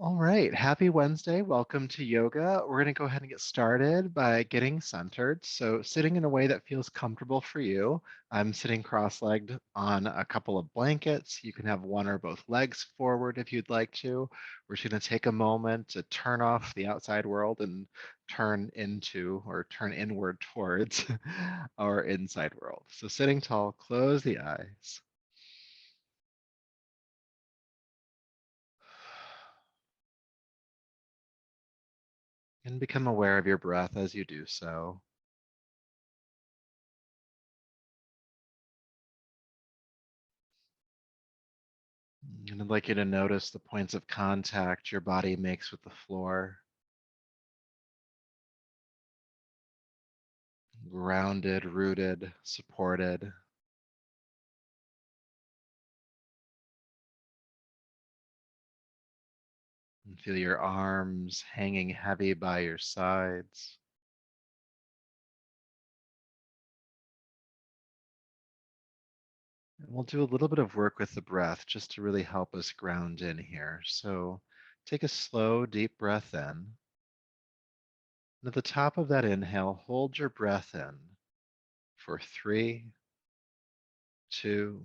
All right, happy Wednesday. Welcome to yoga. We're going to go ahead and get started by getting centered. So, sitting in a way that feels comfortable for you. I'm sitting cross-legged on a couple of blankets. You can have one or both legs forward if you'd like to. We're just going to take a moment to turn off the outside world and turn into or turn inward towards our inside world. So, sitting tall, close the eyes. And become aware of your breath as you do so. And I'd like you to notice the points of contact your body makes with the floor, grounded, rooted, supported. And feel your arms hanging heavy by your sides. And we'll do a little bit of work with the breath just to really help us ground in here. So take a slow, deep breath in. And at the top of that inhale, hold your breath in for 3, 2,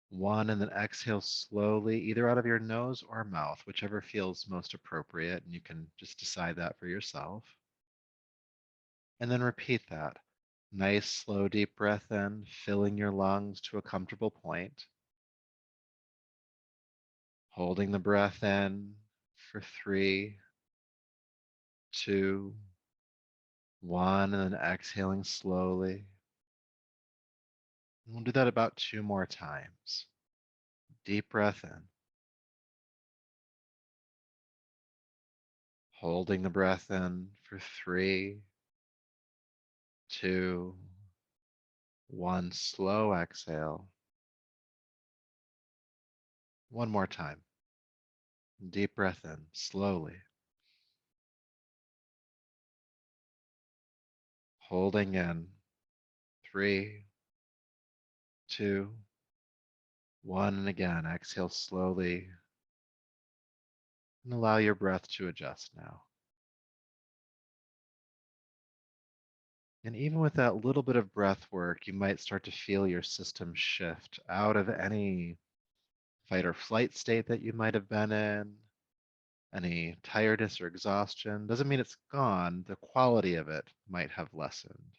1, and then exhale slowly, either out of your nose or mouth, whichever feels most appropriate, and you can just decide that for yourself. And then repeat that. Nice, slow, deep breath in, filling your lungs to a comfortable point. Holding the breath in for 3, 2, 1, and then exhaling slowly. And we'll do that about 2 more times. Deep breath in. Holding the breath in for 3, 2, 1, slow exhale. One more time. Deep breath in, slowly. Holding in. 3, 2, 1, and again, exhale slowly. And allow your breath to adjust now. And even with that little bit of breath work, you might start to feel your system shift out of any fight or flight state that you might have been in, any tiredness or exhaustion. Doesn't mean it's gone. The quality of it might have lessened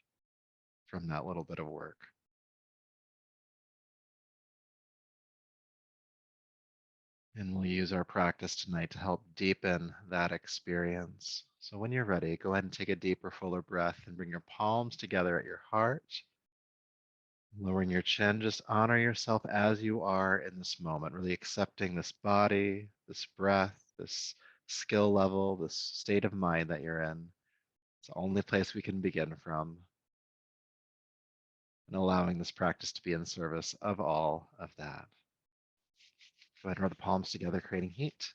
from that little bit of work. And we'll use our practice tonight to help deepen that experience. So when you're ready, go ahead and take a deeper, fuller breath and bring your palms together at your heart. Lowering your chin, just honor yourself as you are in this moment, really accepting this body, this breath, this skill level, this state of mind that you're in. It's the only place we can begin from, and allowing this practice to be in service of all of that. Go ahead and rub the palms together, creating heat.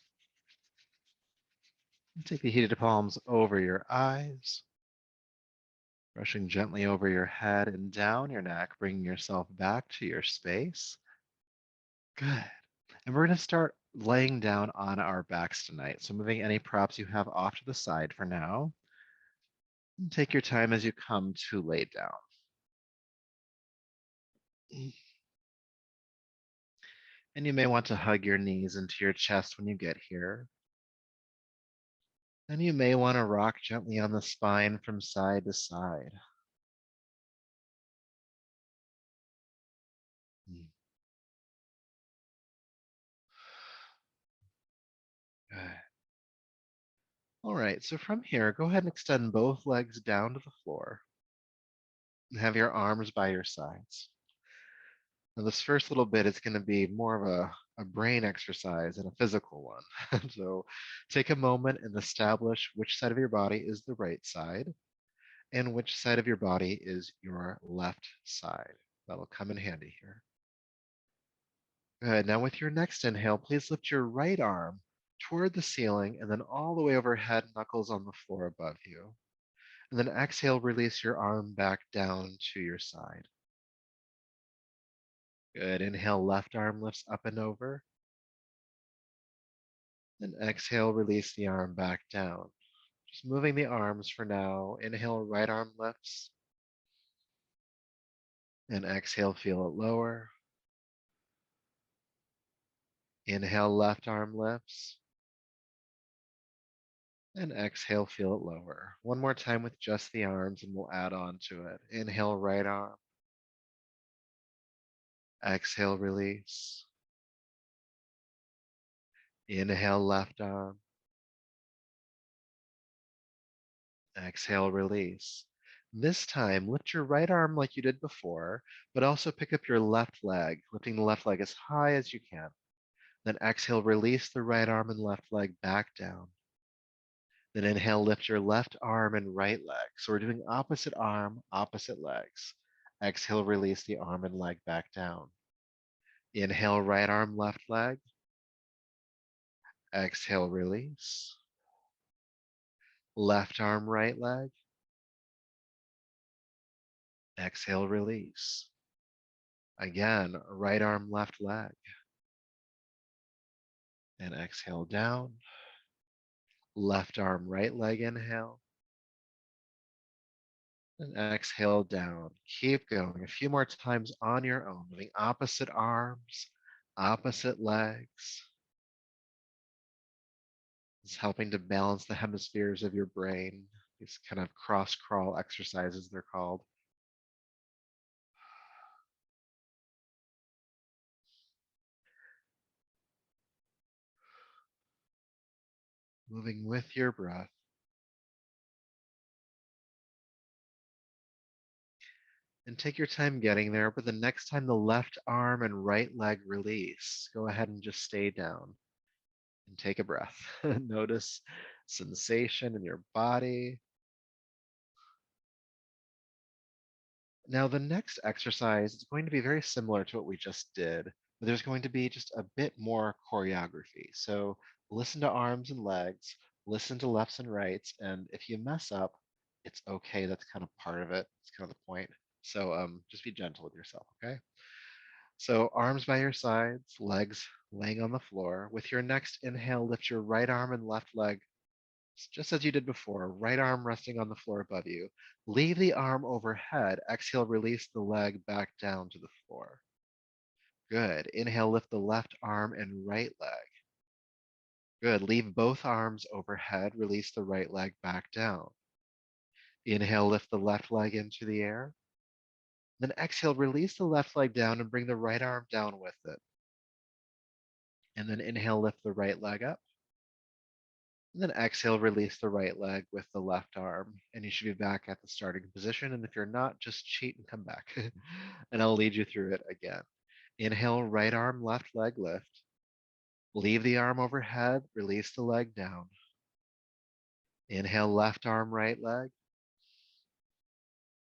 And take the heated palms over your eyes, brushing gently over your head and down your neck, bringing yourself back to your space. Good. And we're going to start laying down on our backs tonight. So moving any props you have off to the side for now. And take your time as you come to lay down. And you may want to hug your knees into your chest when you get here. And you may want to rock gently on the spine from side to side. Mm, good. All right, so from here, go ahead and extend both legs down to the floor and have your arms by your sides. Now, this first little bit is going to be more of a brain exercise and a physical one. So take a moment and establish which side of your body is the right side and which side of your body is your left side. That'll come in handy here. Good. Now, with your next inhale, please lift your right arm toward the ceiling and then all the way overhead, knuckles on the floor above you. And then exhale, release your arm back down to your side. Good. Inhale, left arm lifts up and over. And exhale, release the arm back down. Just moving the arms for now. Inhale, right arm lifts. And exhale, feel it lower. Inhale, left arm lifts. And exhale, feel it lower. One more time with just the arms and we'll add on to it. Inhale, right arm. Exhale, release. Inhale, left arm. Exhale, release. This time, lift your right arm like you did before, but also pick up your left leg, lifting the left leg as high as you can. Then exhale, release the right arm and left leg back down. Then inhale, lift your left arm and right leg. So we're doing opposite arm, opposite legs. Exhale, release the arm and leg back down. Inhale, right arm, left leg. Exhale, release. Left arm, right leg. Exhale, release. Again, right arm, left leg. And exhale down. Left arm, right leg, inhale. And exhale down. Keep going. A few more times on your own, moving opposite arms, opposite legs. It's helping to balance the hemispheres of your brain. These kind of cross crawl exercises, they're called. Moving with your breath. And take your time getting there, but the next time the left arm and right leg release, go ahead and just stay down and take a breath. Notice sensation in your body. Now, the next exercise is going to be very similar to what we just did, but there's going to be just a bit more choreography. So listen to arms and legs, listen to lefts and rights, and if you mess up, it's okay. That's kind of part of it. It's kind of the point. So just be gentle with yourself, okay? So arms by your sides, legs laying on the floor. With your next inhale, lift your right arm and left leg just as you did before, right arm resting on the floor above you. Leave the arm overhead. Exhale, release the leg back down to the floor. Good. Inhale, lift the left arm and right leg. Good. Leave both arms overhead. Release the right leg back down. Inhale, lift the left leg into the air. Then exhale, release the left leg down and bring the right arm down with it. And then inhale, lift the right leg up. And then exhale, release the right leg with the left arm. And you should be back at the starting position. And if you're not, just cheat and come back. And I'll lead you through it again. Inhale, right arm, left leg lift. Leave the arm overhead, release the leg down. Inhale, left arm, right leg.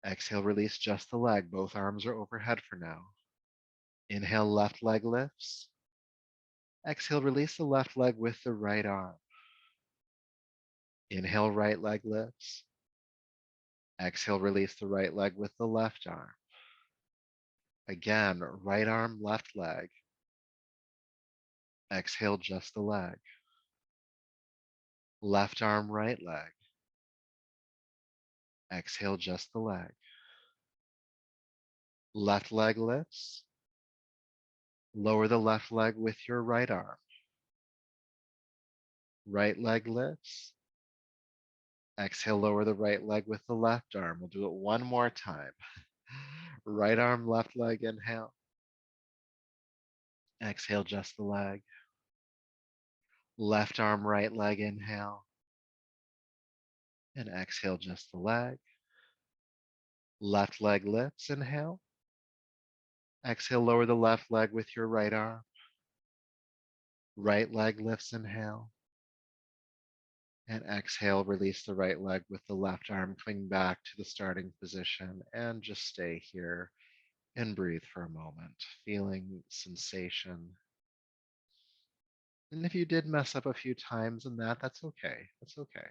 Exhale, release just the leg. Both arms are overhead for now. Inhale, left leg lifts. Exhale, release the left leg with the right arm. Inhale, right leg lifts. Exhale, release the right leg with the left arm. Again, right arm, left leg. Exhale, just the leg. Left arm, right leg. Exhale, just the leg. Left leg lifts. Lower the left leg with your right arm. Right leg lifts. Exhale, lower the right leg with the left arm. We'll do it one more time. Right arm, left leg, inhale. Exhale, just the leg. Left arm, right leg, inhale. And exhale, just the leg. Left leg lifts, inhale. Exhale, lower the left leg with your right arm. Right leg lifts, inhale. And exhale, release the right leg with the left arm, coming back to the starting position. And just stay here and breathe for a moment, feeling sensation. And if you did mess up a few times in that, that's okay. That's okay.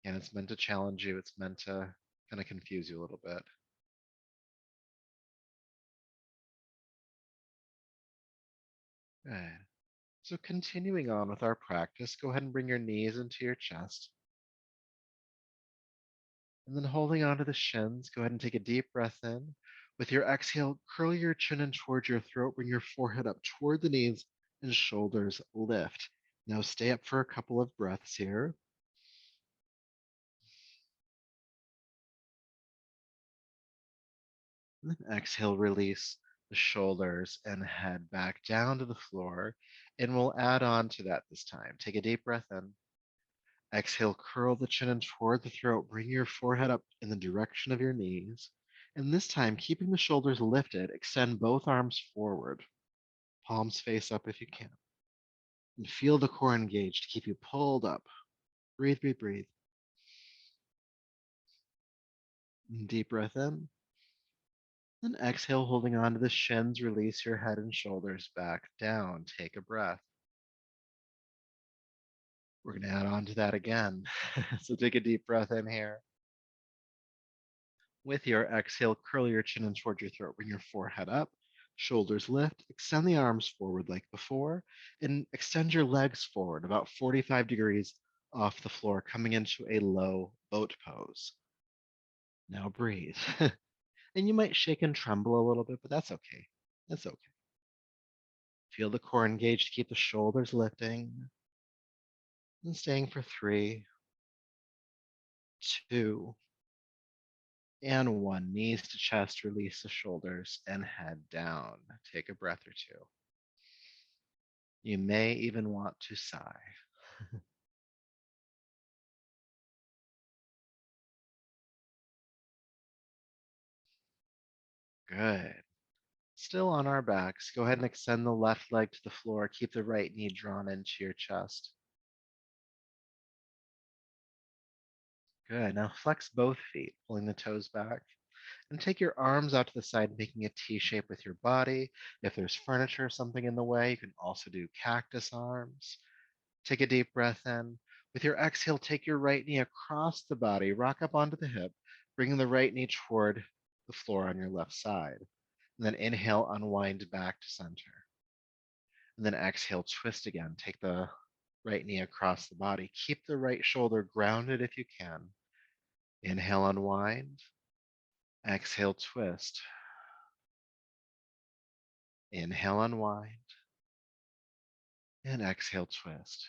And it's meant to challenge you. It's meant to kind of confuse you a little bit. Good. So continuing on with our practice, go ahead and bring your knees into your chest. And then holding onto the shins, go ahead and take a deep breath in. With your exhale, curl your chin in towards your throat, bring your forehead up toward the knees, and shoulders lift. Now stay up for a couple of breaths here. And then exhale, release the shoulders and head back down to the floor. And we'll add on to that this time. Take a deep breath in. Exhale, curl the chin in toward the throat. Bring your forehead up in the direction of your knees. And this time, keeping the shoulders lifted, extend both arms forward. Palms face up if you can. And feel the core engaged. Keep you pulled up. Breathe, breathe, breathe. And deep breath in. Then exhale, holding on to the shins. Release your head and shoulders back down. Take a breath. We're going to add on to that again. So take a deep breath in here. With your exhale, curl your chin in toward your throat. Bring your forehead up, shoulders lift, extend the arms forward like before, and extend your legs forward about 45 degrees off the floor, coming into a low boat pose. Now breathe. And you might shake and tremble a little bit, but that's okay. That's okay. Feel the core engaged. Keep the shoulders lifting and staying for 3, 2, and 1. Knees to chest, release the shoulders and head down. Take a breath or two. You may even want to sigh. Good. Still on our backs, go ahead and extend the left leg to the floor. Keep the right knee drawn into your chest. Good. Now flex both feet, pulling the toes back. And take your arms out to the side, making a T shape with your body. If there's furniture or something in the way, you can also do cactus arms. Take a deep breath in. With your exhale, take your right knee across the body, rock up onto the hip, bringing the right knee toward the floor on your left side. And then inhale, unwind back to center. And then exhale, twist again. Take the right knee across the body. Keep the right shoulder grounded if you can. Inhale, unwind. Exhale, twist. Inhale, unwind. And exhale, twist.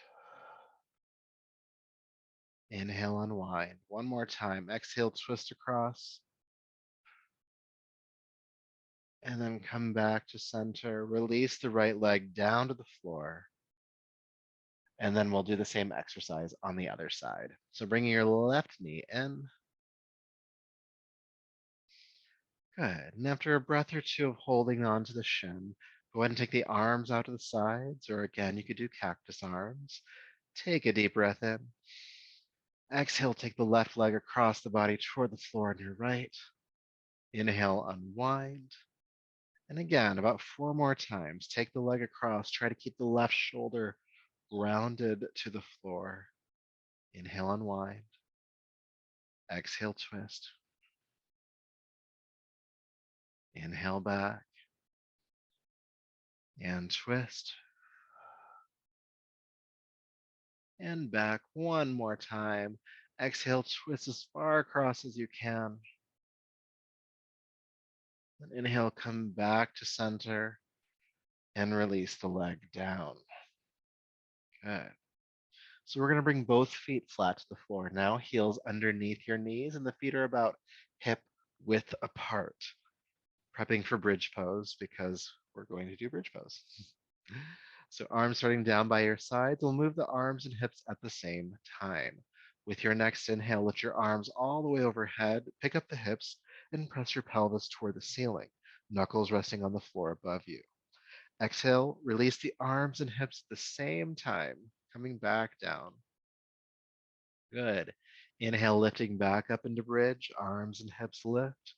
Inhale, unwind. One more time. Exhale, twist across. And then come back to center. Release the right leg down to the floor. And then we'll do the same exercise on the other side. So bringing your left knee in. Good. And after a breath or two of holding on to the shin, go ahead and take the arms out to the sides, or again, you could do cactus arms. Take a deep breath in. Exhale, take the left leg across the body toward the floor on your right. Inhale, unwind. And again, about 4 more times. Take the leg across. Try to keep the left shoulder grounded to the floor. Inhale, unwind. Exhale, twist. Inhale back and twist. And back one more time. Exhale, twist as far across as you can. And inhale, come back to center and release the leg down. Good. So we're going to bring both feet flat to the floor. Now heels underneath your knees and the feet are about hip width apart. Prepping for bridge pose because we're going to do bridge pose. So arms starting down by your sides. We'll move the arms and hips at the same time. With your next inhale, lift your arms all the way overhead, pick up the hips, and press your pelvis toward the ceiling, knuckles resting on the floor above you. Exhale, release the arms and hips at the same time, coming back down. Good. Inhale, lifting back up into bridge, arms and hips lift.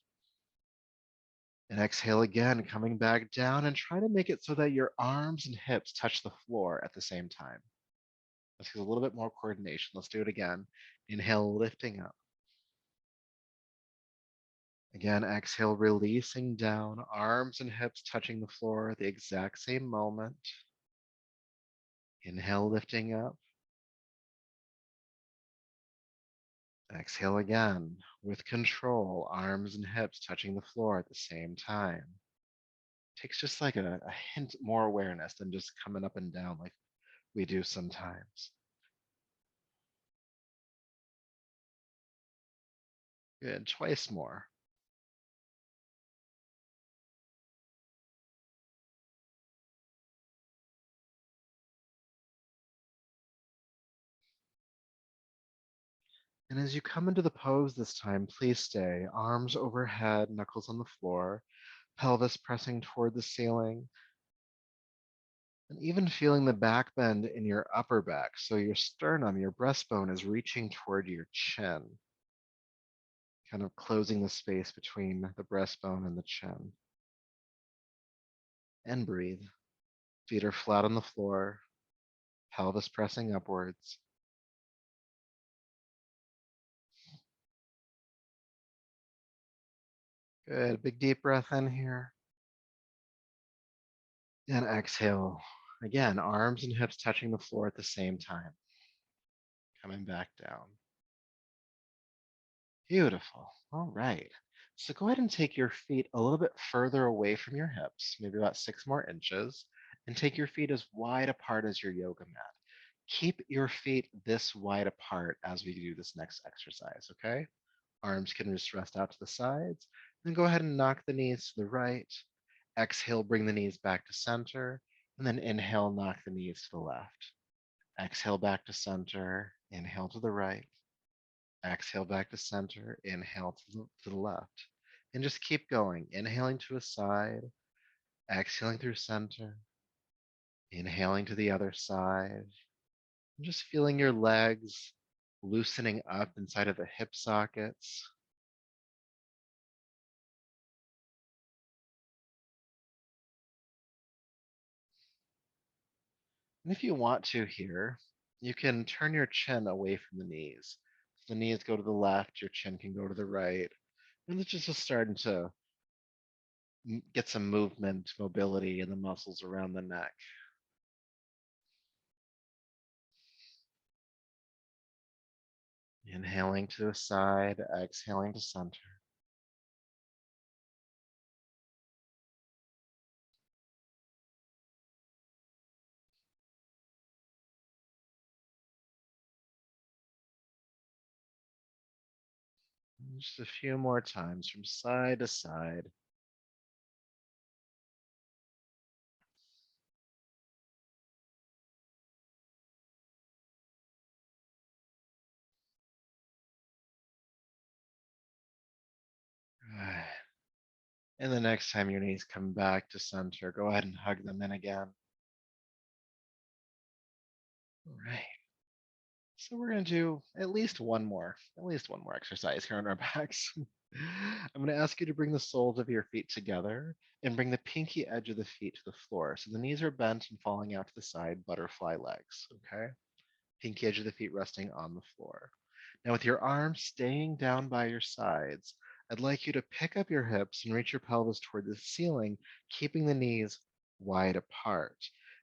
And exhale again, coming back down, and try to make it so that your arms and hips touch the floor at the same time. Let's get a little bit more coordination. Let's do it again. Inhale, lifting up. Again, exhale, releasing down, arms and hips touching the floor at the exact same moment. Inhale, lifting up. Exhale again with control, arms and hips touching the floor at the same time. Takes just like a hint more awareness than just coming up and down like we do sometimes. Good. Twice more. And as you come into the pose this time, please stay. Arms overhead, knuckles on the floor, pelvis pressing toward the ceiling, and even feeling the back bend in your upper back. So your sternum, your breastbone is reaching toward your chin, kind of closing the space between the breastbone and the chin. And breathe. Feet are flat on the floor, pelvis pressing upwards. Good. Big deep breath in here. And exhale. Again, arms and hips touching the floor at the same time. Coming back down. Beautiful. All right. So go ahead and take your feet a little bit further away from your hips, maybe about 6 more inches, and take your feet as wide apart as your yoga mat. Keep your feet this wide apart as we do this next exercise, okay? Arms can just rest out to the sides. Then go ahead and knock the knees to the right. Exhale, bring the knees back to center. And then inhale, knock the knees to the left. Exhale back to center. Inhale to the right. Exhale back to center. Inhale to the left. And just keep going. Inhaling to a side. Exhaling through center. Inhaling to the other side. And just feeling your legs loosening up inside of the hip sockets. And if you want to here, you can turn your chin away from the knees. So the knees go to the left, your chin can go to the right. And it's just starting to get some movement, mobility in the muscles around the neck. Inhaling to the side, exhaling to center. And just a few more times from side to side. And the next time your knees come back to center, go ahead and hug them in again. All right. So we're going to do at least one more exercise here on our backs. I'm going to ask you to bring the soles of your feet together and bring the pinky edge of the feet to the floor. So the knees are bent and falling out to the side, butterfly legs, okay? Pinky edge of the feet resting on the floor. Now with your arms staying down by your sides, I'd like you to pick up your hips and reach your pelvis toward the ceiling, keeping the knees wide apart.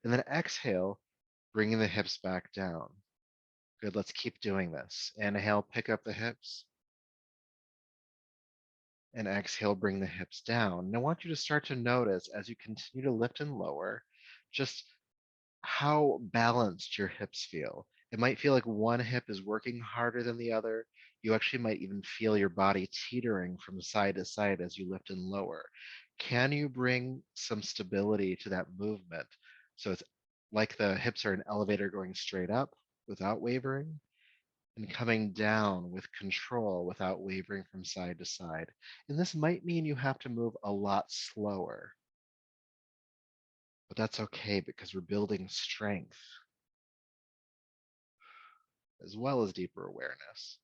And then exhale, bringing the hips back down. Good, let's keep doing this. Inhale, pick up the hips. And exhale, bring the hips down. And I want you to start to notice as you continue to lift and lower, just how balanced your hips feel. It might feel like one hip is working harder than the other. You actually might even feel your body teetering from side to side as you lift and lower. Can you bring some stability to that movement? So it's like the hips are an elevator going straight up without wavering, and coming down with control without wavering from side to side. And this might mean you have to move a lot slower, but that's okay because we're building strength as well as deeper awareness.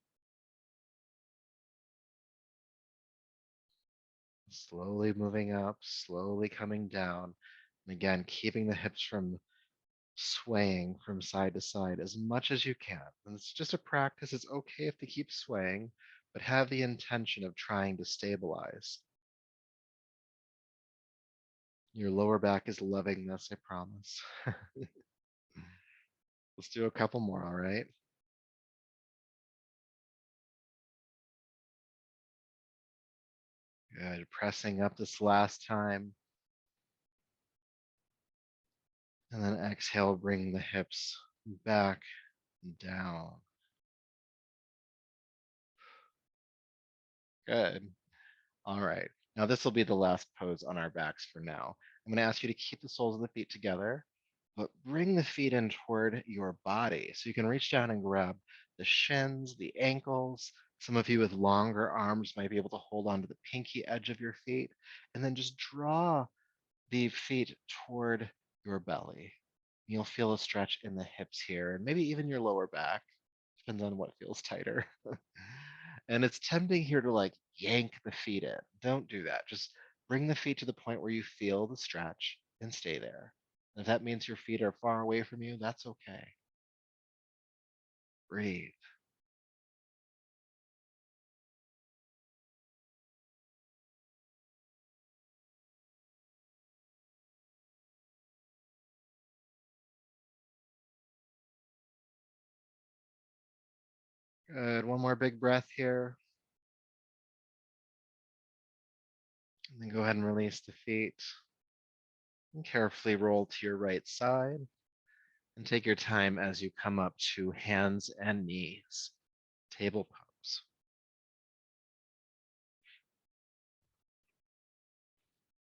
Slowly moving up, slowly coming down. And again, keeping the hips from swaying from side to side as much as you can. And it's just a practice. It's okay if they keep swaying, but have the intention of trying to stabilize. Your lower back is loving this, I promise. Let's do a couple more, all right? Good. Pressing up this last time. And then exhale, bring the hips back and down. Good. All right. Now this will be the last pose on our backs for now. I'm going to ask you to keep the soles of the feet together, but bring the feet in toward your body. So you can reach down and grab the shins, the ankles. Some of you with longer arms might be able to hold on to the pinky edge of your feet, and then just draw the feet toward your belly. You'll feel a stretch in the hips here, and maybe even your lower back. Depends on what feels tighter. And it's tempting here to like yank the feet in. Don't do that. Just bring the feet to the point where you feel the stretch and stay there. And if that means your feet are far away from you, that's okay. Breathe. Good. One more big breath here. And then go ahead and release the feet. And carefully roll to your right side. And take your time as you come up to hands and knees. Table pose.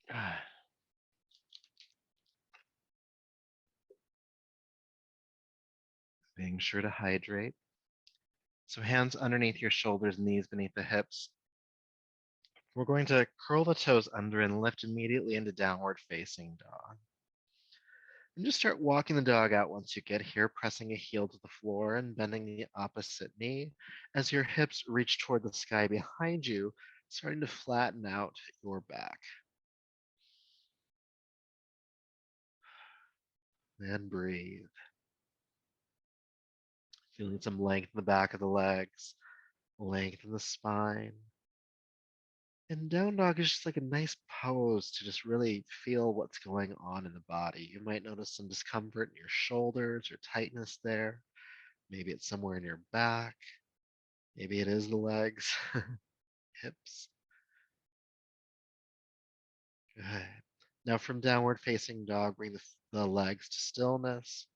Good. Being sure to hydrate. So hands underneath your shoulders, knees beneath the hips. We're going to curl the toes under and lift immediately into downward facing dog. And just start walking the dog out once you get here, pressing a heel to the floor and bending the opposite knee as your hips reach toward the sky behind you, starting to flatten out your back. And breathe. Feeling some length in the back of the legs, length in the spine. And down dog is just like a nice pose to just really feel what's going on in the body. You might notice some discomfort in your shoulders or tightness there. Maybe it's somewhere in your back. Maybe it is the legs, hips. Good. Now from downward facing dog, bring the legs to stillness.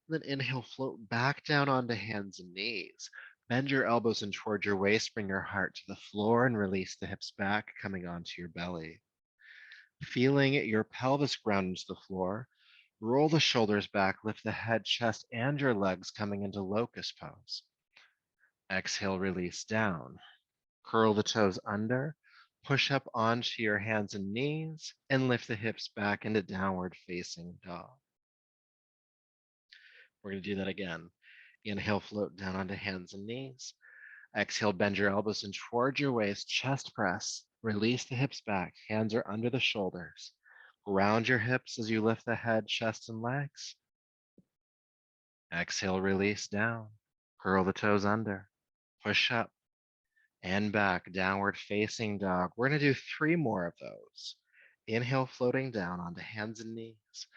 And then inhale, float back down onto hands and knees. Bend your elbows in toward your waist, bring your heart to the floor and release the hips back, coming onto your belly. Feeling your pelvis ground into the floor, roll the shoulders back, lift the head, chest, and your legs coming into locust pose. Exhale, release down. Curl the toes under, push up onto your hands and knees, and lift the hips back into downward facing dog. We're going to do that again. Inhale, float down onto hands and knees. Exhale, bend your elbows in toward your waist, chest press. Release the hips back, hands are under the shoulders. Round your hips as you lift the head, chest, and legs. Exhale, release down. Curl the toes under. Push up and back, downward facing dog. We're going to do 3 more of those. Inhale, floating down onto hands and knees.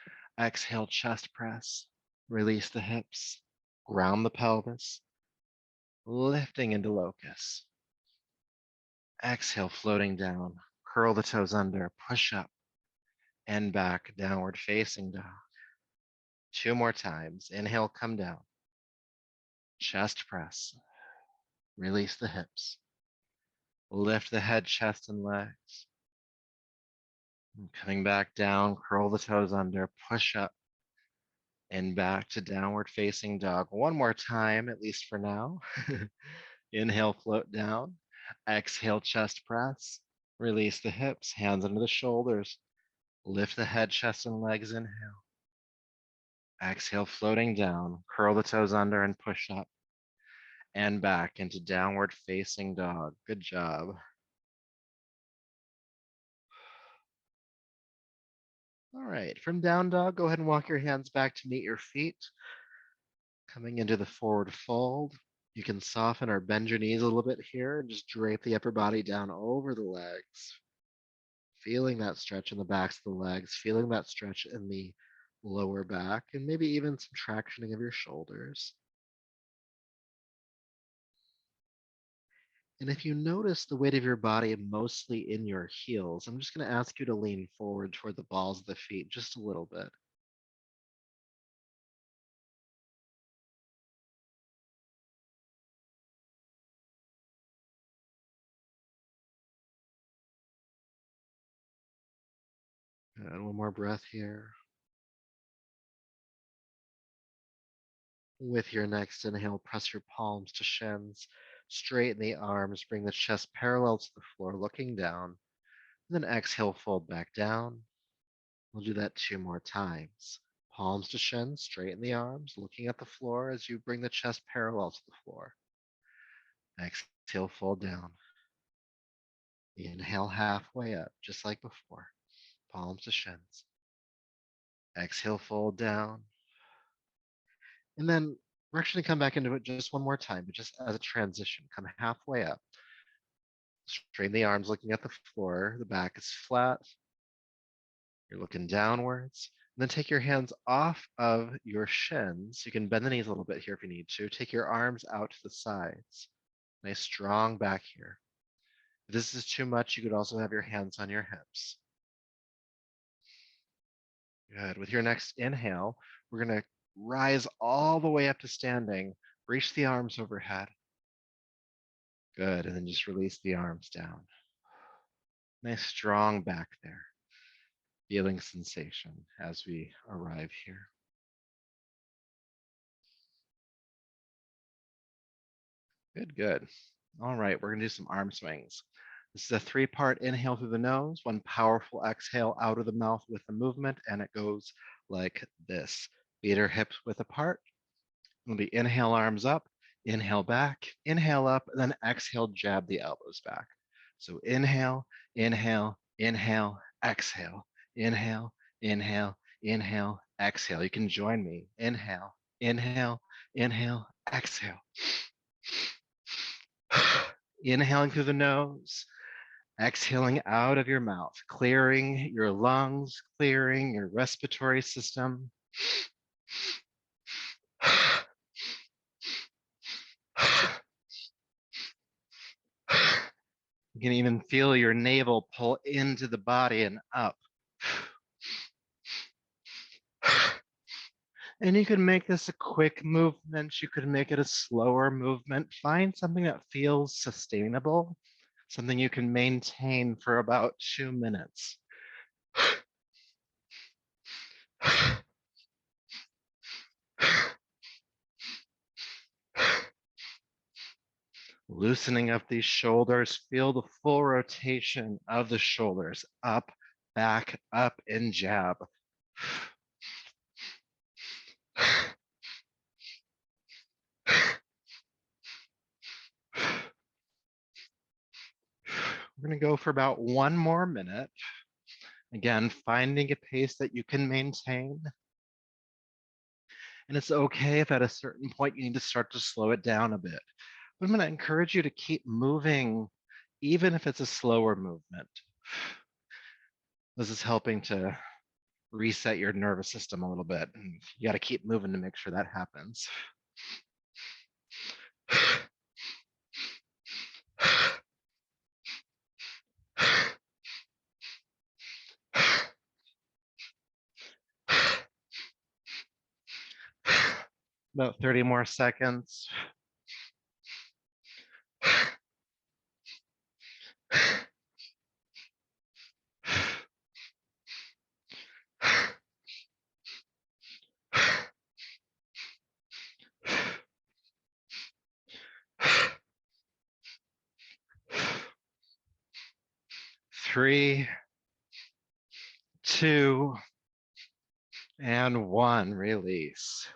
Exhale, chest press. Release the hips. Ground the pelvis. Lifting into locust. Exhale, floating down. Curl the toes under. Push up and back, downward facing dog. 2 more times. Inhale, come down. Chest press. Release the hips. Lift the head, chest, and legs. And coming back down, curl the toes under, push up, and back to downward facing dog. 1 more time, at least for now. Inhale, float down. Exhale, chest press. Release the hips, hands under the shoulders. Lift the head, chest, and legs. Inhale. Exhale, floating down. Curl the toes under and push up and back into downward facing dog. Good job. All right, from down dog, go ahead and walk your hands back to meet your feet. Coming into the forward fold. You can soften or bend your knees a little bit here and just drape the upper body down over the legs. Feeling that stretch in the backs of the legs, feeling that stretch in the lower back, and maybe even some tractioning of your shoulders. And if you notice the weight of your body mostly in your heels, I'm just going to ask you to lean forward toward the balls of the feet just a little bit. And one more breath here. With your next inhale, press your palms to shins, straighten the arms, bring the chest parallel to the floor, looking down. And then exhale, fold back down. We'll do that 2 more times. Palms to shins, straighten the arms, looking at the floor as you bring the chest parallel to the floor. Exhale, fold down. Inhale halfway up, just like before. Palms to shins. Exhale, fold down. And then we're actually going to come back into it just 1 more time, but just as a transition. Come halfway up. Straighten the arms, looking at the floor. The back is flat. You're looking downwards. And then take your hands off of your shins. You can bend the knees a little bit here if you need to. Take your arms out to the sides. Nice strong back here. If this is too much, you could also have your hands on your hips. Good. With your next inhale, we're going to rise all the way up to standing. Reach the arms overhead. Good. And then just release the arms down. Nice strong back there. Feeling sensation as we arrive here. Good, good. All right, we're going to do some arm swings. This is a 3-part inhale through the nose, 1 powerful exhale out of the mouth with the movement, and it goes like this. Feet are hips width apart. It'll be inhale, arms up, inhale back, inhale up, and then exhale, jab the elbows back. So inhale, inhale, inhale, exhale, inhale, inhale, inhale, exhale. You can join me. Inhale, inhale, inhale, exhale. Inhaling through the nose, exhaling out of your mouth, clearing your lungs, clearing your respiratory system. You can even feel your navel pull into the body and up. And you can make this a quick movement. You could make it a slower movement. Find something that feels sustainable, something you can maintain for about 2 minutes. Loosening up these shoulders, feel the full rotation of the shoulders, up, back, up, and jab. We're going to go for about 1 more minute. Again, finding a pace that you can maintain. And it's okay if at a certain point you need to start to slow it down a bit. But I'm going to encourage you to keep moving, even if it's a slower movement. This is helping to reset your nervous system a little bit. And you got to keep moving to make sure that happens. About 30 more seconds. 3, 2, and 1. Release.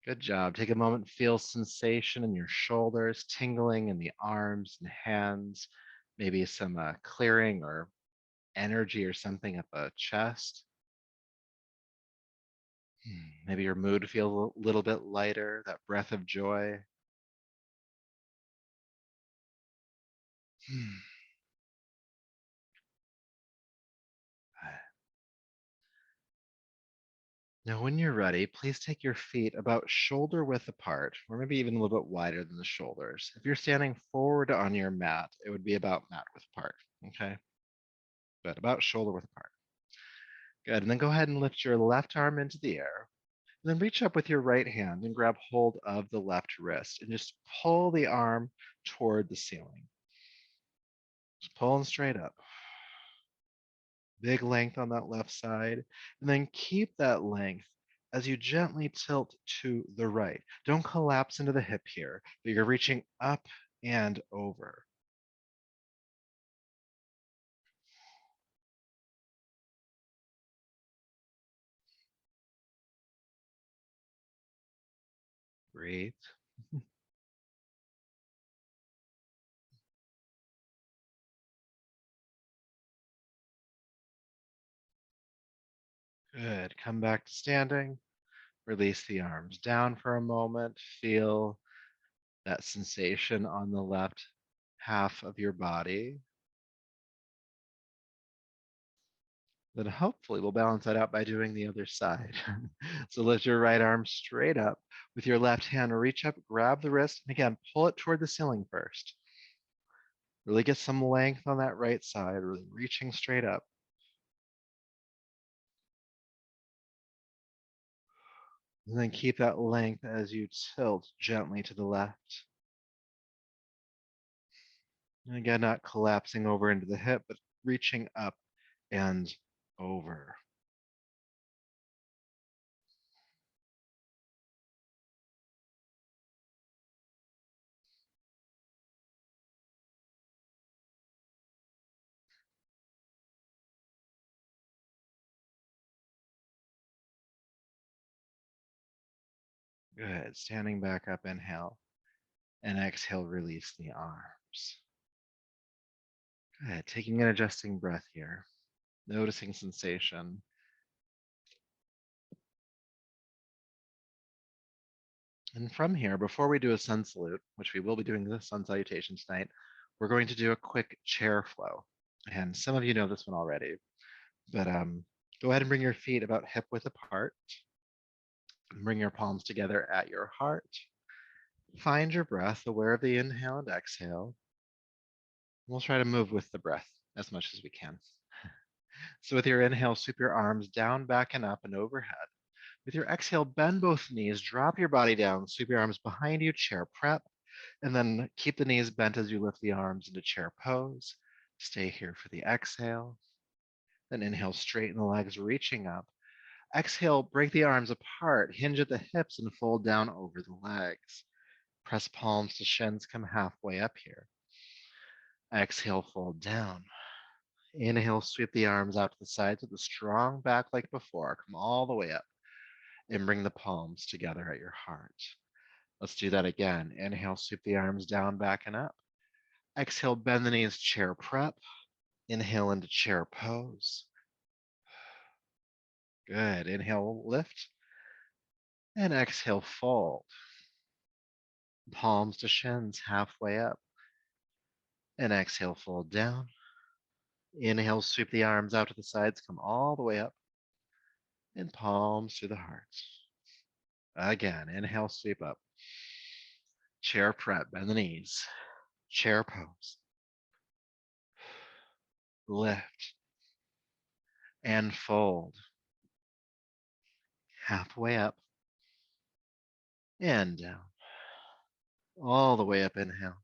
Good job. Take a moment, feel sensation in your shoulders, tingling in the arms and hands, maybe some clearing or energy or something at the chest. Maybe your mood feels a little bit lighter, that breath of joy. Now, when you're ready, please take your feet about shoulder width apart, or maybe even a little bit wider than the shoulders. If you're standing forward on your mat, it would be about mat width apart, okay? But about shoulder width apart. Good, and then go ahead and lift your left arm into the air. And then reach up with your right hand and grab hold of the left wrist and just pull the arm toward the ceiling. Just pulling straight up. Big length on that left side. And then keep that length as you gently tilt to the right. Don't collapse into the hip here, but you're reaching up and over. Breathe. Good. Come back to standing. Release the arms down for a moment. Feel that sensation on the left half of your body. Then hopefully we'll balance that out by doing the other side. So lift your right arm straight up. With your left hand, reach up, grab the wrist, and again, pull it toward the ceiling first. Really get some length on that right side, really reaching straight up. And then keep that length as you tilt gently to the left. And again, not collapsing over into the hip, but reaching up and over. Good. Standing back up, inhale. And exhale, release the arms. Good. Taking an adjusting breath here. Noticing sensation. And from here, before we do a sun salute, which we will be doing the sun salutation tonight, we're going to do a quick chair flow. And some of you know this one already, but go ahead and bring your feet about hip width apart. Bring your palms together at your heart. Find your breath, aware of the inhale and exhale. We'll try to move with the breath as much as we can. So with your inhale, sweep your arms down, back, and up and overhead. With your exhale, bend both knees, drop your body down, sweep your arms behind you, chair prep, and then keep the knees bent as you lift the arms into chair pose. Stay here for the exhale. Then inhale, straighten the legs, reaching up. Exhale, break the arms apart, hinge at the hips, and fold down over the legs. Press palms to shins, come halfway up here. Exhale, fold down. Inhale, sweep the arms out to the sides with a strong back like before. Come all the way up and bring the palms together at your heart. Let's do that again. Inhale, sweep the arms down, back, and up. Exhale, bend the knees, chair prep. Inhale into chair pose. Good. Inhale, lift. And exhale, fold. Palms to shins, halfway up. And exhale, fold down. Inhale, sweep the arms out to the sides, come all the way up. And palms to the heart. Again, inhale, sweep up. Chair prep, bend the knees. Chair pose. Lift. And fold. Halfway up. And down. All the way up, inhale.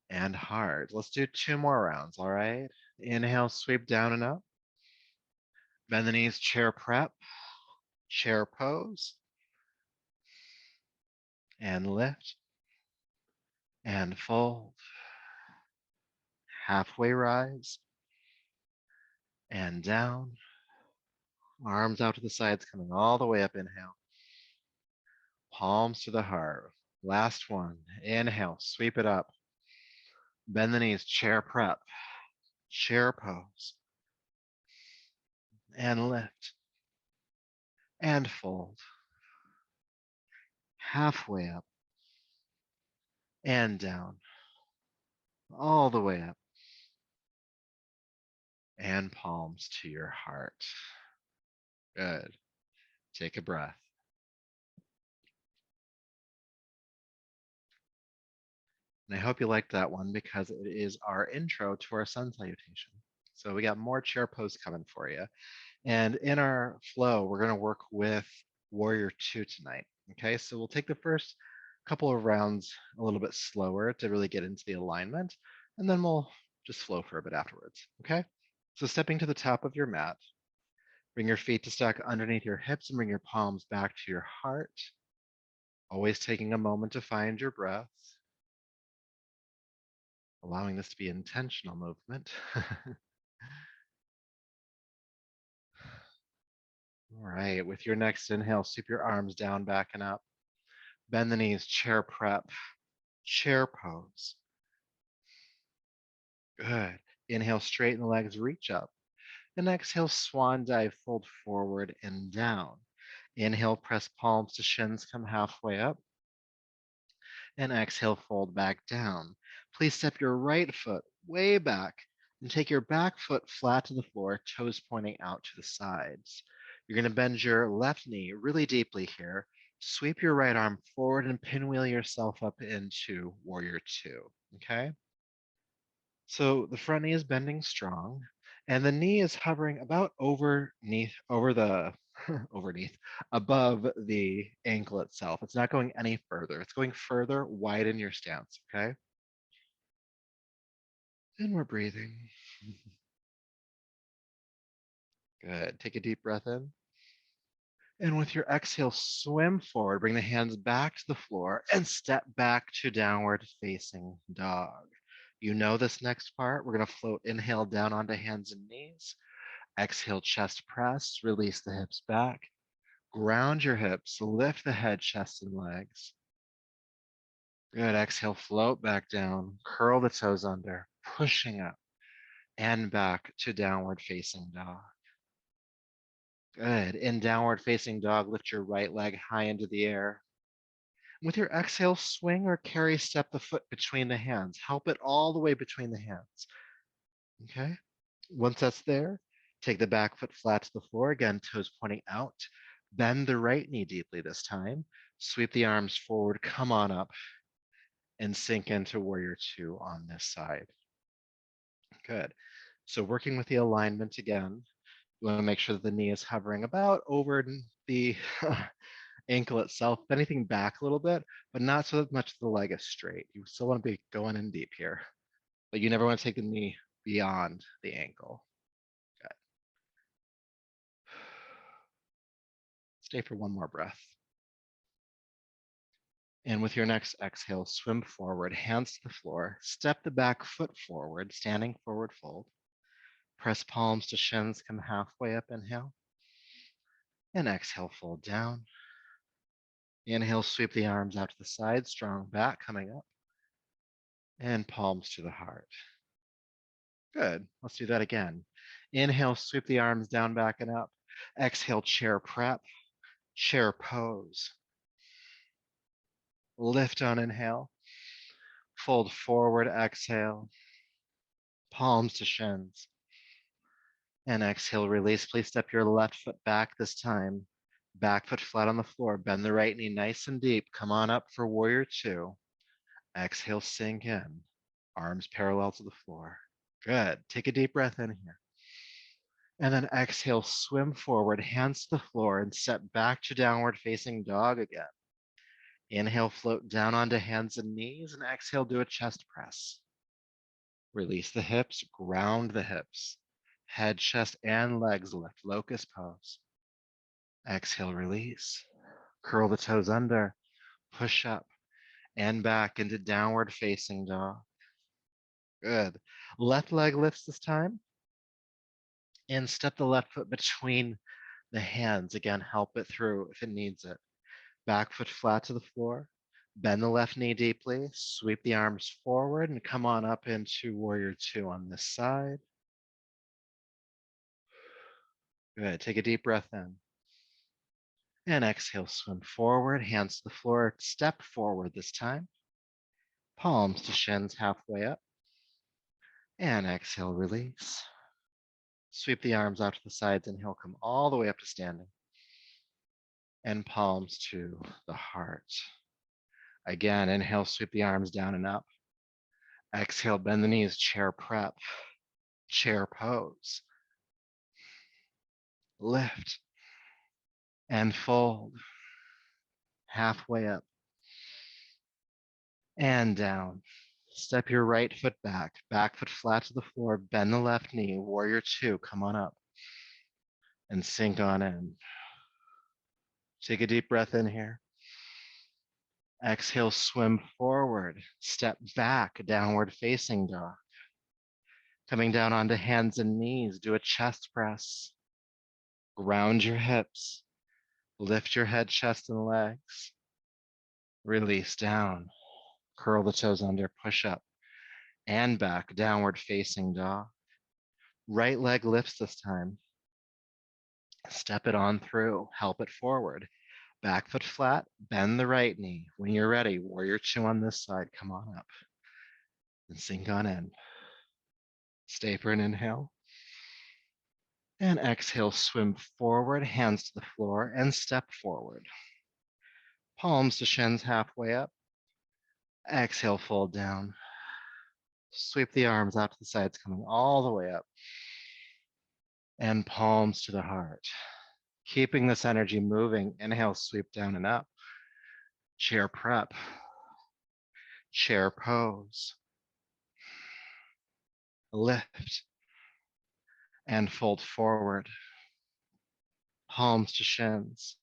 And hard. Let's do 2 more rounds, all right? Inhale, sweep down and up. Bend the knees, chair prep. Chair pose. And lift. And fold. Halfway rise. And down. Arms out to the sides, coming all the way up, inhale. Palms to the heart. Last one. Inhale, sweep it up. Bend the knees, chair prep. Chair pose. And lift. And fold. Halfway up. And down. All the way up. And palms to your heart. Good. Take a breath. And I hope you liked that one because it is our intro to our sun salutation. So we got more chair pose coming for you. And in our flow, we're going to work with Warrior 2 tonight. Okay, so we'll take the first couple of rounds a little bit slower to really get into the alignment, and then we'll just flow for a bit afterwards. Okay, so stepping to the top of your mat, bring your feet to stack underneath your hips and bring your palms back to your heart, always taking a moment to find your breath, allowing this to be intentional movement. All right, with your next inhale, sweep your arms down, back and up. Bend the knees, chair prep, chair pose. Good. Inhale, straighten the legs, reach up. And exhale, swan dive, fold forward and down. Inhale, press palms to shins, come halfway up. And exhale, fold back down. Please step your right foot way back and take your back foot flat to the floor, toes pointing out to the sides. You're going to bend your left knee really deeply here. Sweep your right arm forward and pinwheel yourself up into Warrior 2. Okay? So the front knee is bending strong, and the knee is hovering about over the overneath, above the ankle itself. It's not going any further. It's going further, widen your stance, okay? And we're breathing. Good. Take a deep breath in. And with your exhale, swim forward. Bring the hands back to the floor and step back to downward facing dog. You know this next part. We're going to float, inhale down onto hands and knees. Exhale, chest press, release the hips back. Ground your hips, lift the head, chest, and legs. Good. Exhale, float back down, curl the toes under, pushing up and back to downward facing dog. Good. In downward facing dog, lift your right leg high into the air. With your exhale, swing or carry step the foot between the hands. Help it all the way between the hands. Okay. Once that's there, take the back foot flat to the floor. Again, toes pointing out. Bend the right knee deeply this time. Sweep the arms forward. Come on up and sink into Warrior 2 on this side. Good. So working with the alignment again, you want to make sure that the knee is hovering about over the ankle itself, if anything back a little bit, but not so much that the leg is straight. You still want to be going in deep here, but you never want to take the knee beyond the ankle. Good. Stay for one more breath. And with your next exhale, swim forward, hands to the floor, step the back foot forward, standing forward fold. Press palms to shins, come halfway up, inhale. And exhale, fold down. Inhale, sweep the arms out to the side, strong back coming up. And palms to the heart. Good. Let's do that again. Inhale, sweep the arms down, back and up. Exhale, chair prep, chair pose. Lift on inhale. Fold forward, exhale. Palms to shins. And exhale, release. Please step your left foot back this time. Back foot flat on the floor. Bend the right knee nice and deep. Come on up for Warrior 2. Exhale, sink in. Arms parallel to the floor. Good. Take a deep breath in here. And then exhale, swim forward, hands to the floor, and step back to downward facing dog again. Inhale, float down onto hands and knees, and exhale, do a chest press. Release the hips, ground the hips. Head, chest, and legs lift, locust pose. Exhale, release. Curl the toes under, push up and back into downward facing dog. Good. Left leg lifts this time. And step the left foot between the hands. Again, help it through if it needs it. Back foot flat to the floor. Bend the left knee deeply. Sweep the arms forward and come on up into Warrior 2 on this side. Good. Take a deep breath in. And exhale, swim forward, hands to the floor. Step forward this time. Palms to shins halfway up. And exhale, release. Sweep the arms out to the sides. Inhale, come all the way up to standing. And palms to the heart. Again, inhale, sweep the arms down and up. Exhale, bend the knees, chair prep, chair pose. Lift and fold. Halfway up and down. Step your right foot back foot flat to the floor, bend the left knee, warrior two, come on up and sink on in. Take a deep breath in here. Exhale, swim forward, step back, downward facing dog. Coming down onto hands and knees, do a chest press. Ground your hips, lift your head, chest, and legs. Release down, curl the toes under, push up and back, downward facing dog. Right leg lifts this time. Step it on through, help it forward. Back foot flat, bend the right knee. When you're ready, warrior two on this side, come on up and sink on in. Stay for an inhale. And exhale, swim forward, hands to the floor and step forward. Palms to shins halfway up. Exhale, fold down. Sweep the arms out to the sides, coming all the way up. And palms to the heart. Keeping this energy moving, inhale, sweep down and up. Chair prep. Chair pose. Lift and fold forward. Palms to shins.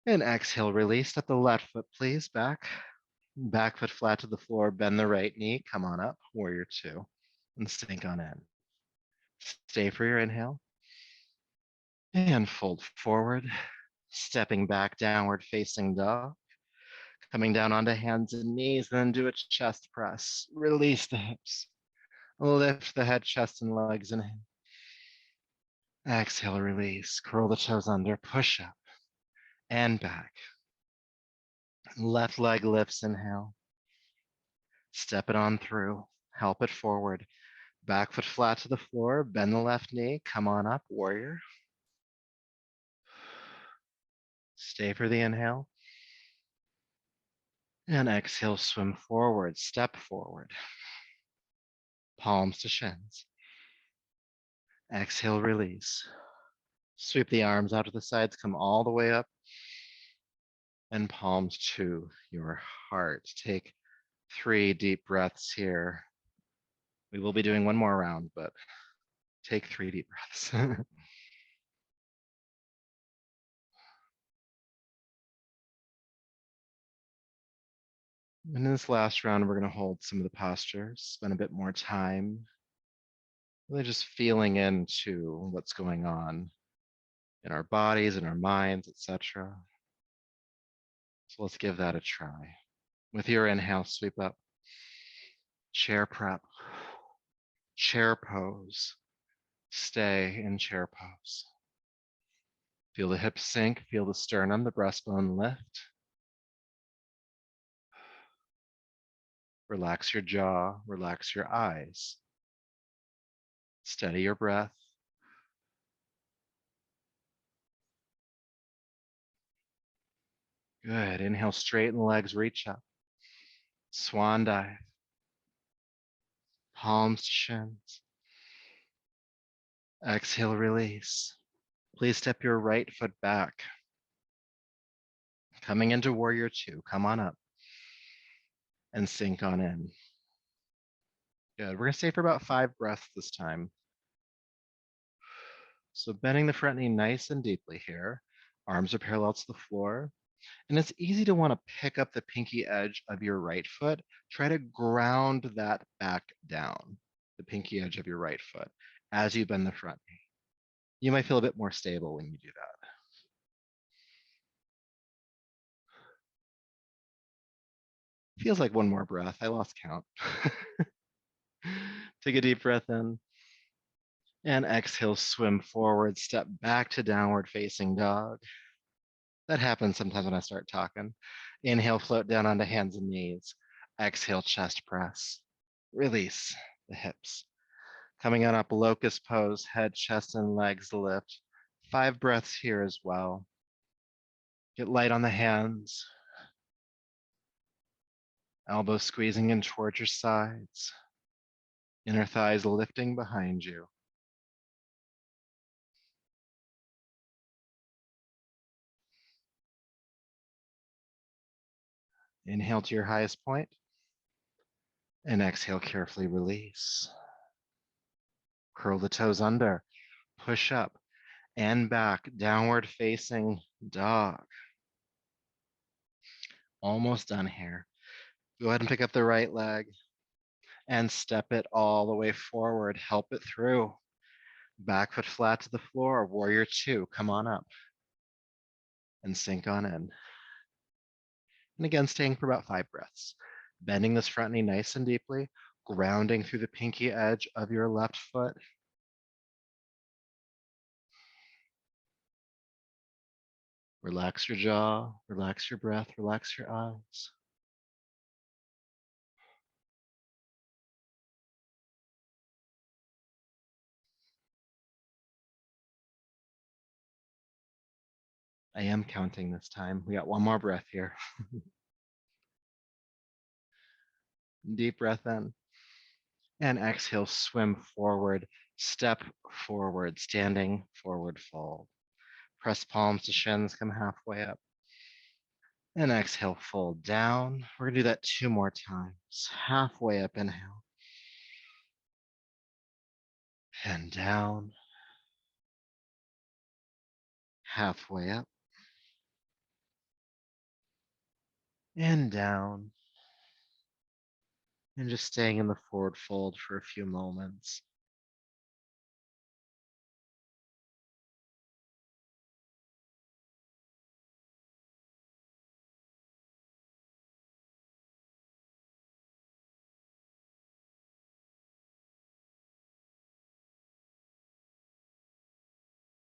And exhale, release. Step the left foot, please, back. Back foot flat to the floor, bend the right knee, come on up, warrior two, and sink on in. Stay for your inhale. And fold forward, stepping back, downward facing dog. Coming down onto hands and knees, then do a chest press. Release the hips. Lift the head, chest, and legs. Inhale. Exhale, release. Curl the toes under, push up and back. Left leg lifts, inhale. Step it on through, help it forward. Back foot flat to the floor, bend the left knee, come on up, warrior. Stay for the inhale. And exhale, swim forward, step forward. Palms to shins. Exhale, release. Sweep the arms out to the sides, come all the way up. And palms to your heart. Take 3 deep breaths here. We will be doing one more round, but take 3 deep breaths. And in this last round, we're going to hold some of the postures, spend a bit more time, really just feeling into what's going on in our bodies, in our minds, etc. So let's give that a try. With your inhale, sweep up, chair prep, chair pose, stay in chair pose. Feel the hips sink, feel the sternum, the breastbone lift. Relax your jaw, relax your eyes. Steady your breath. Good. Inhale, straighten the legs, reach up. Swan dive. Palms to shins. Exhale, release. Please step your right foot back. Coming into warrior two, come on up and sink on in. Good. We're going to stay for about 5 breaths this time. So bending the front knee nice and deeply here. Arms are parallel to the floor. And it's easy to want to pick up the pinky edge of your right foot. Try to ground that back down, the pinky edge of your right foot, as you bend the front knee. You might feel a bit more stable when you do that. Feels like one more breath. I lost count. Take a deep breath in. And exhale, swim forward, step back to downward facing dog. That happens sometimes when I start talking. Inhale, float down onto hands and knees. Exhale, chest press. Release the hips. Coming on up, locust pose, head, chest, and legs lift. 5 breaths here as well. Get light on the hands, elbows squeezing in towards your sides, inner thighs lifting behind you. Inhale to your highest point, and exhale, carefully release. Curl the toes under, push up and back, downward facing dog. Almost done here. Go ahead and pick up the right leg and step it all the way forward. Help it through. Back foot flat to the floor. Warrior 2, come on up and sink on in. And again, staying for about 5 breaths. Bending this front knee nice and deeply, grounding through the pinky edge of your left foot. Relax your jaw, relax your breath, relax your eyes. I am counting this time. We got one more breath here. Deep breath in. And exhale, swim forward, step forward, standing forward fold. Press palms to shins, come halfway up. And exhale, fold down. We're gonna do that 2 more times. Halfway up, inhale. And down. Halfway up. And down. And just staying in the forward fold for a few moments.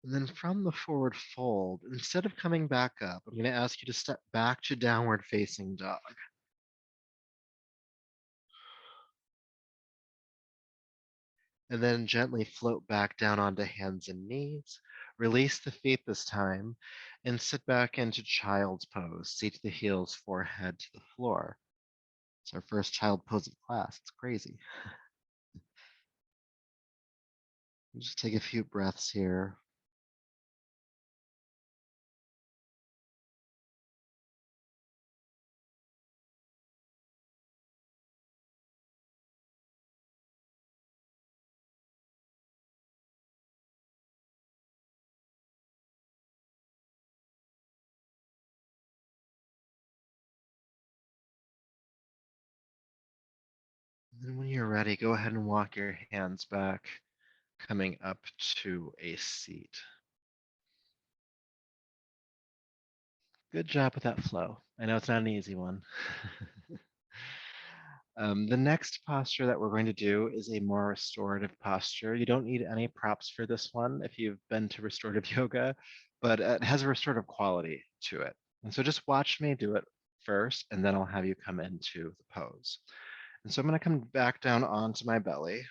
And then from the forward fold, instead of coming back up, I'm going to ask you to step back to downward facing dog. And then gently float back down onto hands and knees. Release the feet this time and sit back into child's pose. Seat to the heels, forehead to the floor. It's our first child pose of class. It's crazy. Just take a few breaths here. And then when you're ready, go ahead and walk your hands back, coming up to a seat. Good job with that flow. I know it's not an easy one. The next posture that we're going to do is a more restorative posture. You don't need any props for this one if you've been to restorative yoga, but it has a restorative quality to it. And so just watch me do it first, and then I'll have you come into the pose. And so I'm going to come back down onto my belly.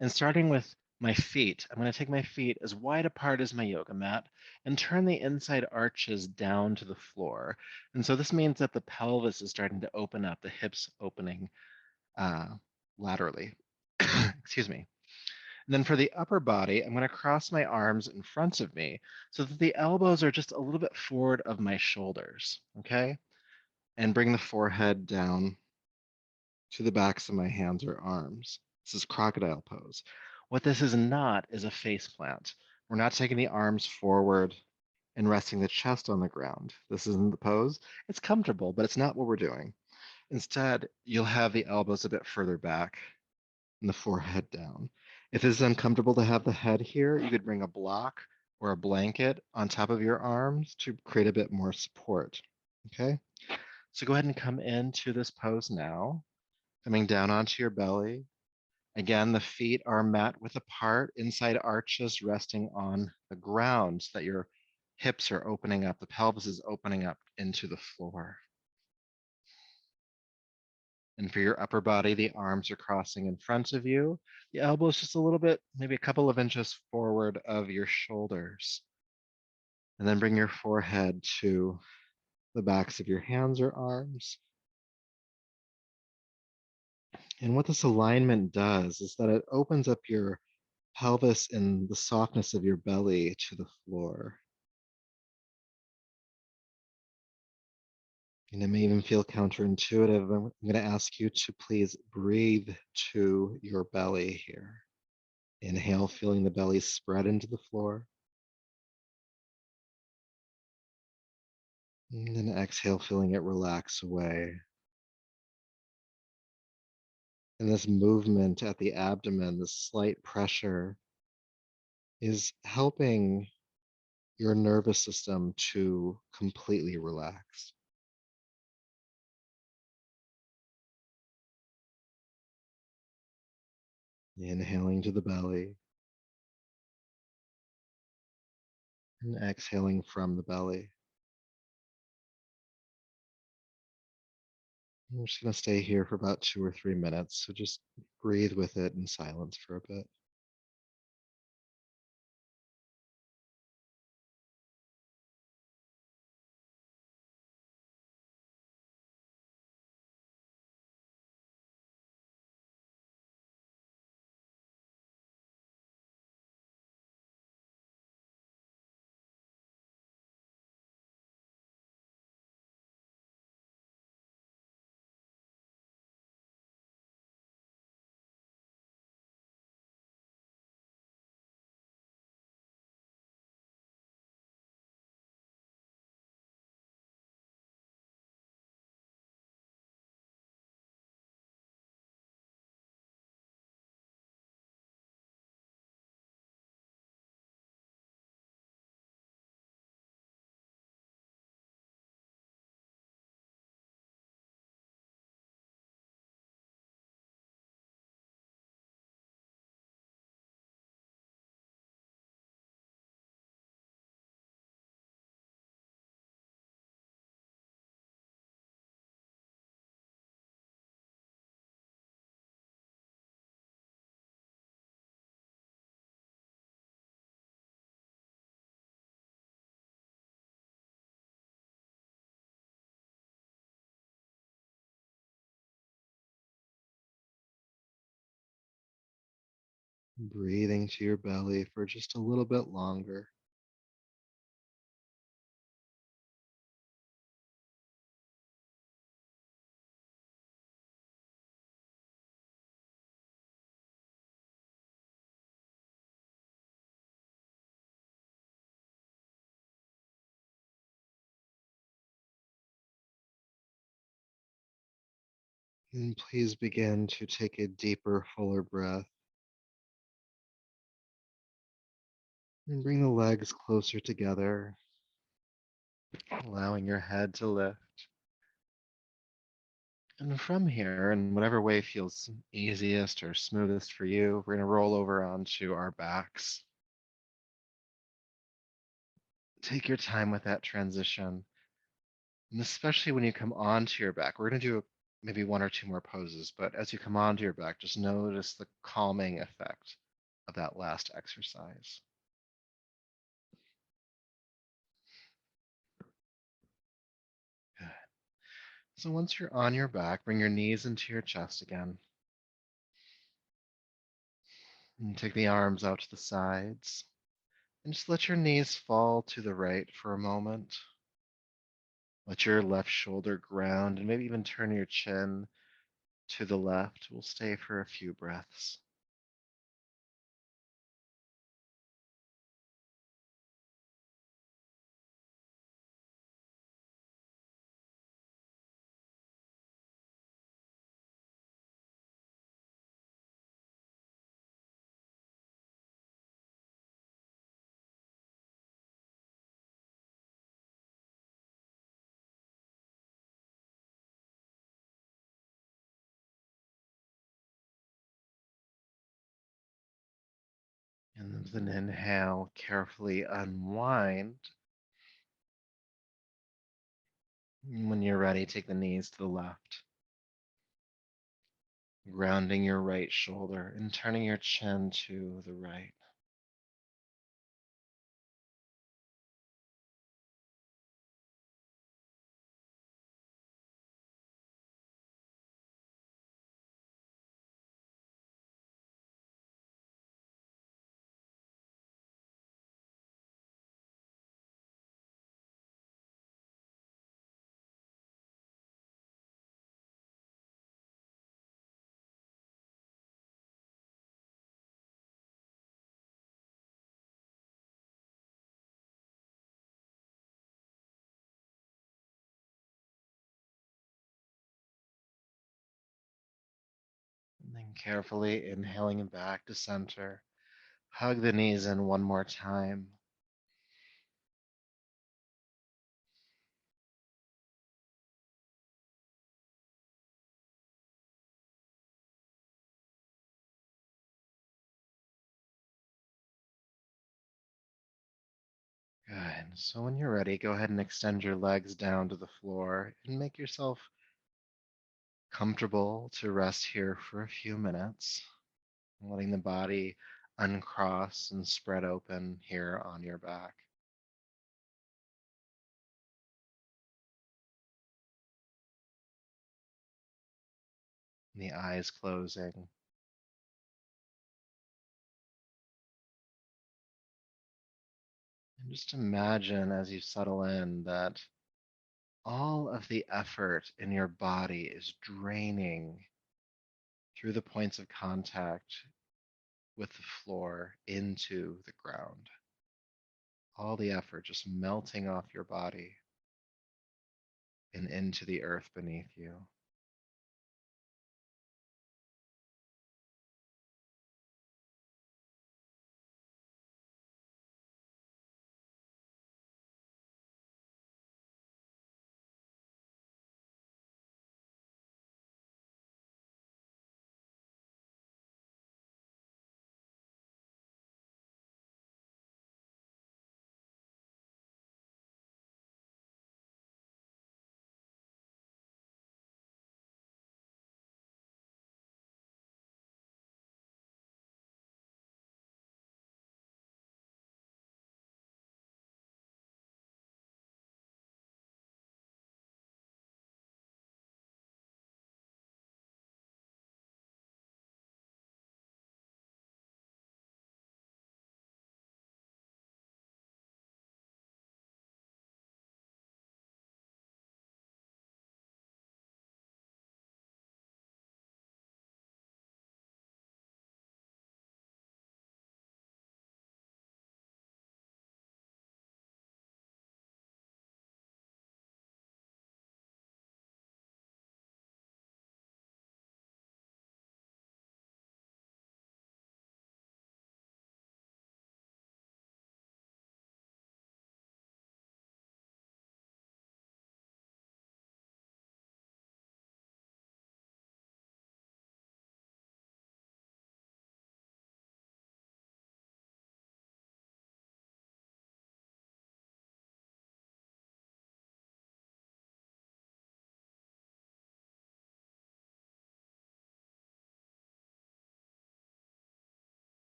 And starting with my feet, I'm going to take my feet as wide apart as my yoga mat and turn the inside arches down to the floor. And so this means that the pelvis is starting to open up, the hips opening laterally. Excuse me. And then for the upper body, I'm going to cross my arms in front of me so that the elbows are just a little bit forward of my shoulders, okay? And bring the forehead down to the backs of my hands or arms. This is crocodile pose. What this is not is a face plant. We're not taking the arms forward and resting the chest on the ground. This isn't the pose. It's comfortable, but it's not what we're doing. Instead, you'll have the elbows a bit further back and the forehead down. If it's uncomfortable to have the head here, you could bring a block or a blanket on top of your arms to create a bit more support. Okay? So go ahead and come into this pose now. Coming down onto your belly. Again, the feet are mat width apart, inside arches resting on the ground so that your hips are opening up, the pelvis is opening up into the floor. And for your upper body, the arms are crossing in front of you. The elbow is just a little bit, maybe a couple of inches forward of your shoulders. And then bring your forehead to the backs of your hands or arms. And what this alignment does is that it opens up your pelvis and the softness of your belly to the floor. And it may even feel counterintuitive. I'm going to ask you to please breathe to your belly here. Inhale, feeling the belly spread into the floor. And then exhale, feeling it relax away. And this movement at the abdomen, this slight pressure, is helping your nervous system to completely relax. Inhaling to the belly and exhaling from the belly. I'm just going to stay here for about 2 or 3 minutes. So just breathe with it in silence for a bit. Breathing to your belly for just a little bit longer. And please begin to take a deeper, fuller breath. And bring the legs closer together, allowing your head to lift. And from here, in whatever way feels easiest or smoothest for you, we're going to roll over onto our backs. Take your time with that transition. And especially when you come onto your back, we're going to do maybe one or two more poses, but as you come onto your back, just notice the calming effect of that last exercise. Good. So once you're on your back, bring your knees into your chest again. And take the arms out to the sides. And just let your knees fall to the right for a moment. Let your left shoulder ground and maybe even turn your chin to the left. We'll stay for a few breaths. And then inhale, carefully unwind. And when you're ready, take the knees to the left. grounding your right shoulder and turning your chin to the right. And then carefully inhaling back to center. Hug the knees in one more time. Good. So when you're ready, go ahead and extend your legs down to the floor and make yourself comfortable to rest here for a few minutes, letting the body uncross and spread open here on your back. And the eyes closing. And just imagine as you settle in that all of the effort in your body is draining through the points of contact with the floor into the ground. All the effort just melting off your body and into the earth beneath you.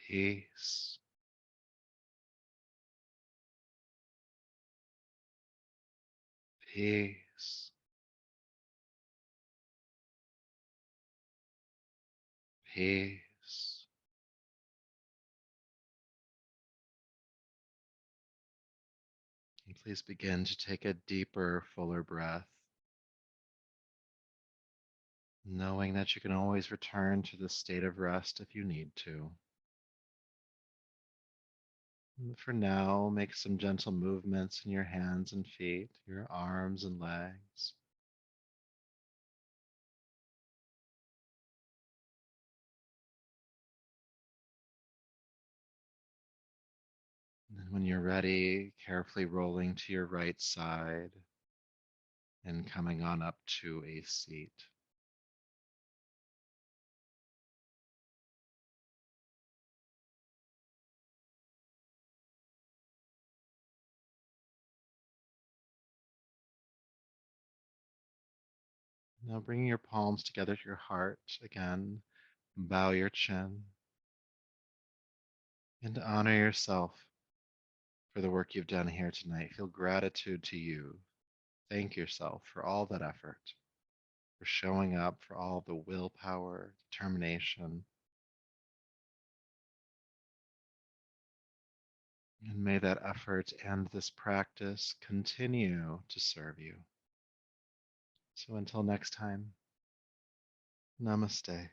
Peace, peace, peace. And please begin to take a deeper, fuller breath, knowing that you can always return to this state of rest if you need to. And for now, make some gentle movements in your hands and feet, your arms and legs. When you're ready, carefully rolling to your right side and coming on up to a seat. Now bringing your palms together to your heart again, bow your chin and honor yourself for the work you've done here tonight. Feel gratitude to you. Thank yourself for all that effort, for showing up, for all the willpower, determination, and may that effort and this practice continue to serve you. So until next time, namaste.